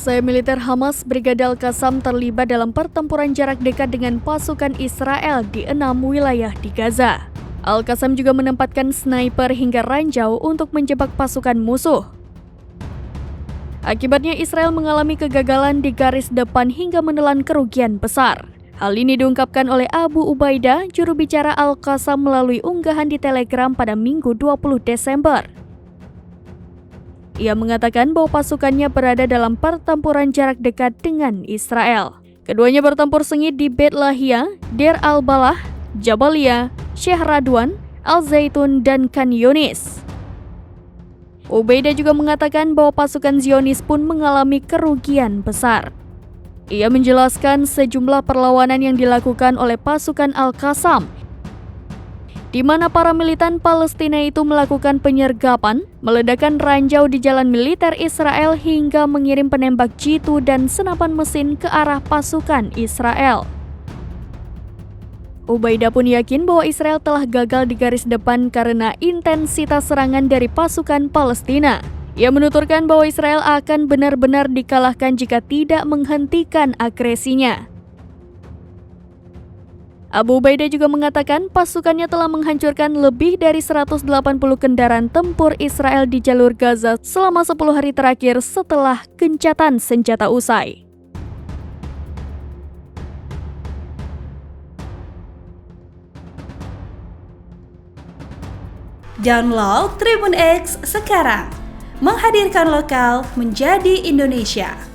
Setelah militer Hamas, Brigade Al-Qassam terlibat dalam pertempuran jarak dekat dengan pasukan Israel di 6 wilayah di Gaza. Al-Qassam juga menempatkan sniper hingga ranjau untuk menjebak pasukan musuh. Akibatnya Israel mengalami kegagalan di garis depan hingga menelan kerugian besar. Hal ini diungkapkan oleh Abu Ubaidah, juru bicara Al-Qassam melalui unggahan di Telegram pada Minggu 20 Desember. Ia mengatakan bahwa pasukannya berada dalam pertempuran jarak dekat dengan Israel. Keduanya bertempur sengit di Beit Lahia, Deir al-Balah, Jabalia, Sheikh Radwan, Al-Zaitun, dan Khan Yunis. Ubaidah juga mengatakan bahwa pasukan Zionis pun mengalami kerugian besar. Ia menjelaskan sejumlah perlawanan yang dilakukan oleh pasukan Al-Qassam, di mana para militan Palestina itu melakukan penyergapan, meledakkan ranjau di jalan militer Israel hingga mengirim penembak jitu dan senapan mesin ke arah pasukan Israel. Ubaidah pun yakin bahwa Israel telah gagal di garis depan karena intensitas serangan dari pasukan Palestina. Ia menuturkan bahwa Israel akan benar-benar dikalahkan jika tidak menghentikan agresinya. Abu Ubaidah juga mengatakan pasukannya telah menghancurkan lebih dari 180 kendaraan tempur Israel di jalur Gaza selama 10 hari terakhir setelah gencatan senjata usai. Download Tribun X sekarang, menghadirkan lokal menjadi Indonesia.